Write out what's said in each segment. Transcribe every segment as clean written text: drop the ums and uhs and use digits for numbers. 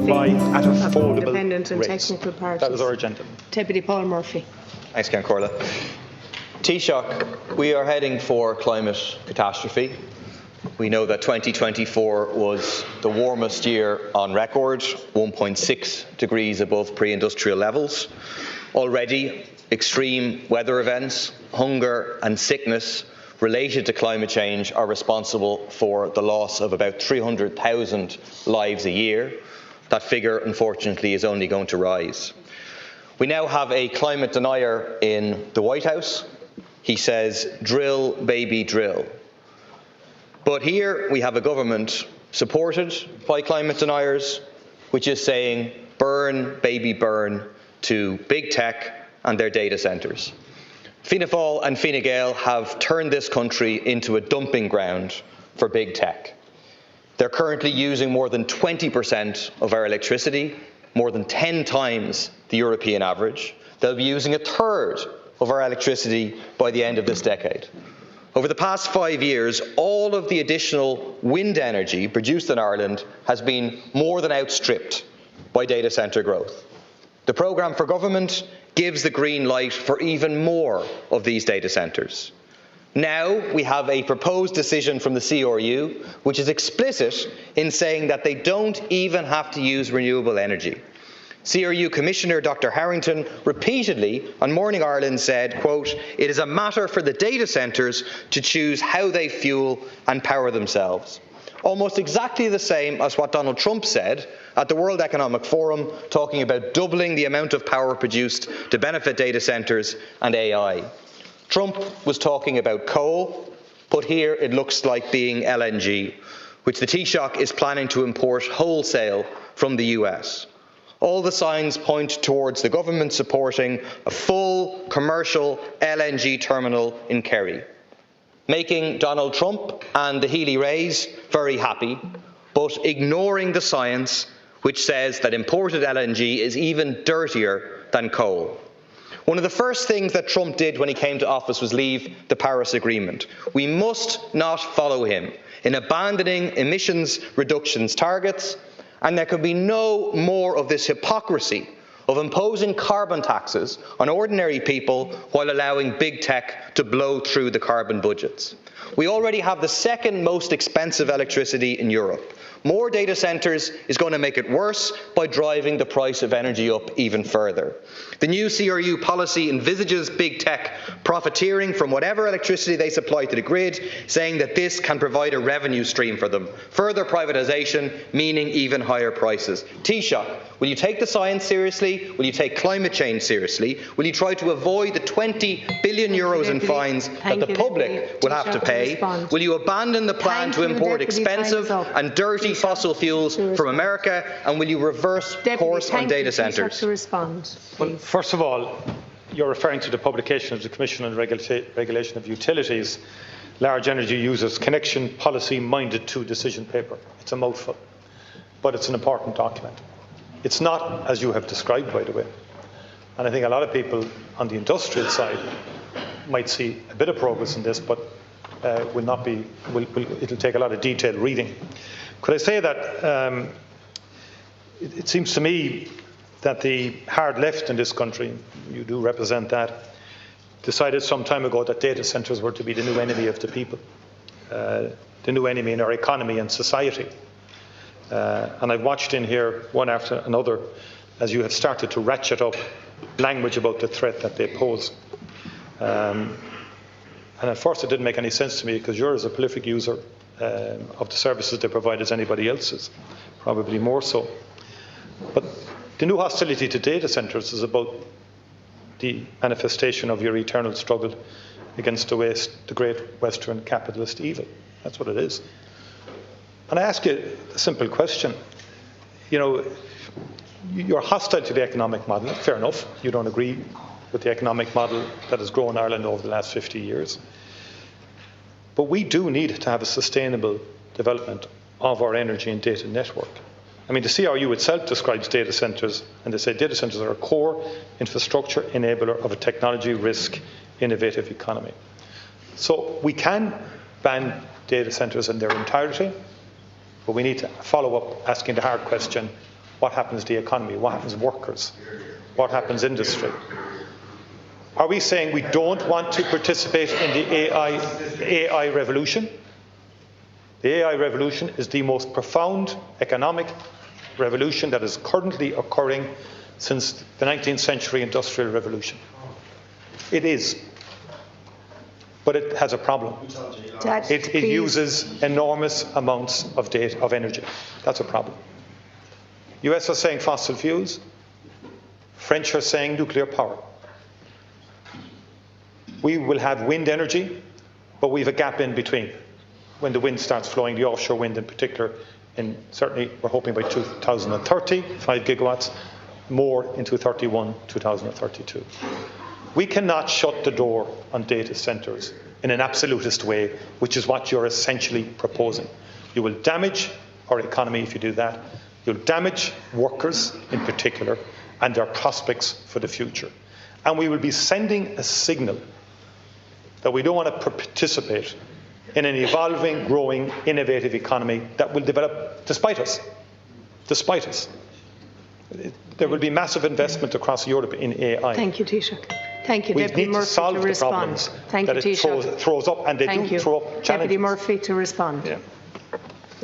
buy at affordable Independent and rates. technical parties. That is our agenda. Deputy Paul Murphy. Thanks, Ceann Comhairle. Taoiseach, we are heading for climate catastrophe. We know that 2024 was the warmest year on record, 1.6 degrees above pre-industrial levels. Already, extreme weather events, hunger and sickness related to climate change are responsible for the loss of about 300,000 lives a year. That figure, unfortunately, is only going to rise. We now have a climate denier in the White House. He says, drill, baby, drill. But here we have a government supported by climate deniers, which is saying, burn, baby, burn to big tech and their data centres. Fianna Fáil and Fine Gael have turned this country into a dumping ground for big tech. They're currently using more than 20% of our electricity, more than 10 times the European average. They'll be using a third of our electricity by the end of this decade. Over the past 5 years, all of the additional wind energy produced in Ireland has been more than outstripped by data centre growth. The programme for government gives the green light for even more of these data centres. Now we have a proposed decision from the CRU which is explicit in saying that they don't even have to use renewable energy. CRU Commissioner Dr Harrington repeatedly on Morning Ireland said, quote, "It is a matter for the data centres to choose how they fuel and power themselves." Almost exactly the same as what Donald Trump said at the World Economic Forum, talking about doubling the amount of power produced to benefit data centres and AI. Trump was talking about coal, but here it looks like being LNG, which the Taoiseach is planning to import wholesale from the US. All the signs point towards the government supporting a full commercial LNG terminal in Kerry, making Donald Trump and the Healy Rays very happy, but ignoring the science which says that imported LNG is even dirtier than coal. One of the first things that Trump did when he came to office was leave the Paris Agreement. We must not follow him in abandoning emissions reductions targets, and there can be no more of this hypocrisy of imposing carbon taxes on ordinary people while allowing big tech to blow through the carbon budgets. We already have the second most expensive electricity in Europe. More data centres is going to make it worse by driving the price of energy up even further. The new CRU policy envisages big tech profiteering from whatever electricity they supply to the grid, saying that this can provide a revenue stream for them. Further privatisation, meaning even higher prices. Taoiseach, will you take the science seriously? Will you take climate change seriously? Will you try to avoid the 20 billion euros in fines that the public will have to pay? Will you abandon the plan to import expensive and dirty fossil fuels from America? And will you reverse course on data centres? Well, first of all, you're referring to the publication of the Commission on Regulation of Utilities, Large Energy Users Connection Policy Minded to Decision Paper. It's a mouthful, but it's an important document. It's not as you have described, by the way. And I think a lot of people on the industrial side might see a bit of progress in this, but it'll take a lot of detailed reading. Could I say that it seems to me that the hard left in this country, you do represent that, decided some time ago that data centres were to be the new enemy of the people, the new enemy in our economy and society. And I've watched in here, one after another, as you have started to ratchet up language about the threat that they pose. And at first it didn't make any sense to me, because you're as a prolific user of the services they provide as anybody else is, probably more so. But the new hostility to data centres is about the manifestation of your eternal struggle against the great Western capitalist evil. That's what it is. And I ask you a simple question. You know, you're hostile to the economic model. Fair enough. You don't agree with the economic model that has grown Ireland over the last 50 years. But we do need to have a sustainable development of our energy and data network. I mean, the CRU itself describes data centres, and they say data centres are a core infrastructure enabler of a technology risk innovative economy. So we can ban data centres in their entirety, but we need to follow up asking the hard question, what happens to the economy, what happens to workers, what happens to industry. Are we saying we don't want to participate in the AI revolution? The AI revolution is the most profound economic revolution that is currently occurring since the 19th century industrial revolution. It is. But it has a problem. It uses enormous amounts of energy. That's a problem. US are saying fossil fuels. French are saying nuclear power. We will have wind energy, but we have a gap in between. When the wind starts flowing, the offshore wind in particular, and certainly we're hoping by 2030, 5 gigawatts, more in 2031, 2032. We cannot shut the door on data centres in an absolutist way, which is what you're essentially proposing. You will damage our economy if you do that. You'll damage workers in particular and their prospects for the future. And we will be sending a signal that we don't want to participate in an evolving, growing, innovative economy that will develop despite us. Despite us. There will be massive investment across Europe in AI. Thank you, Taoiseach. Thank you, We Deputy need Murphy, to solve the respond. problems Thank that you, it throws up, and they do throw up challenges. Deputy Murphy to respond. Yeah.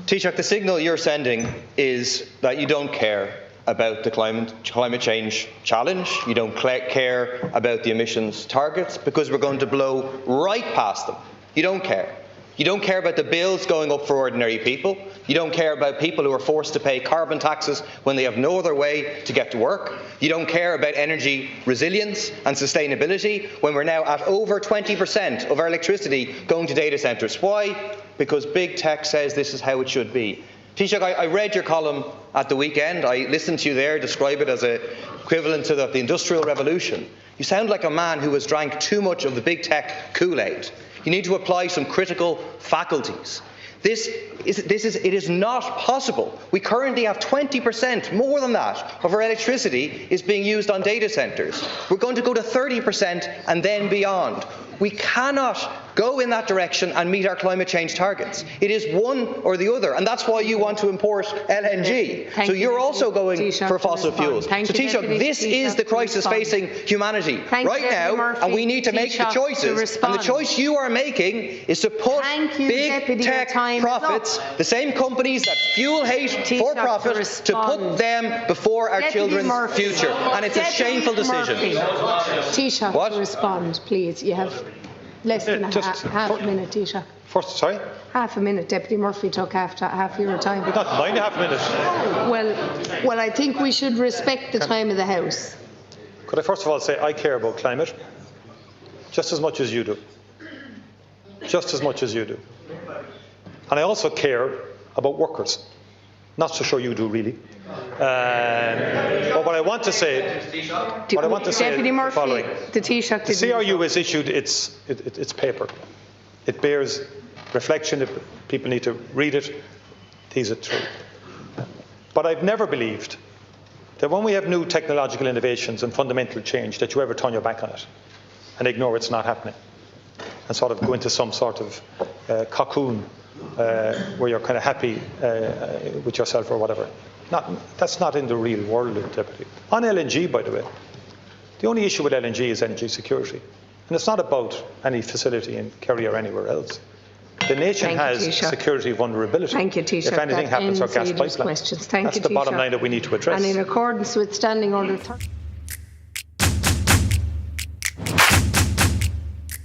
Taoiseach, the signal you're sending is that you don't care about the climate change challenge. You don't care about the emissions targets because we're going to blow right past them. You don't care. You don't care about the bills going up for ordinary people. You don't care about people who are forced to pay carbon taxes when they have no other way to get to work. You don't care about energy resilience and sustainability when we're now at over 20% of our electricity going to data centres. Why? Because big tech says this is how it should be. Taoiseach, I read your column at the weekend. I listened to you there describe it as equivalent to the Industrial Revolution. You sound like a man who has drank too much of the big tech Kool-Aid. You need to apply some critical faculties. It is not possible. We currently have 20%, more than that, of our electricity is being used on data centres. We're going to go to 30% and then beyond. We cannot go in that direction and meet our climate change targets. It is one or the other, and that's why you want to import LNG. So you're also going for fossil fuels. So Taoiseach, this is the crisis facing humanity right now, and we need to make the choices. And the choice you are making is to put big tech profits, the same companies that fuel hate for profit, to put them before our children's future. And it's a shameful decision. Taoiseach, to respond, please. You have less than half a minute, Taoiseach. First, sorry? Half a minute. Deputy Murphy took half your time. Not mine, half a minute. Well, I think we should respect the time of the House. Could I first of all say I care about climate just as much as you do. Just as much as you do. And I also care about workers. Not so sure you do, really. But what I want to say, Deputy Murphy, the following. The Taoiseach The CRU has issued its paper. It bears reflection. If people need to read it, tease it through. But I've never believed that when we have new technological innovations and fundamental change, that you ever turn your back on it and ignore it's not happening and sort of go into some sort of cocoon where you're kind of happy with yourself or whatever. That's not in the real world, Deputy. On LNG, by the way, the only issue with LNG is energy security. And it's not about any facility in Kerry or anywhere else. The nation has security vulnerability. Thank you, Taoiseach. If anything happens to our gas pipeline. That's the bottom line that we need to address. And in accordance with Standing Order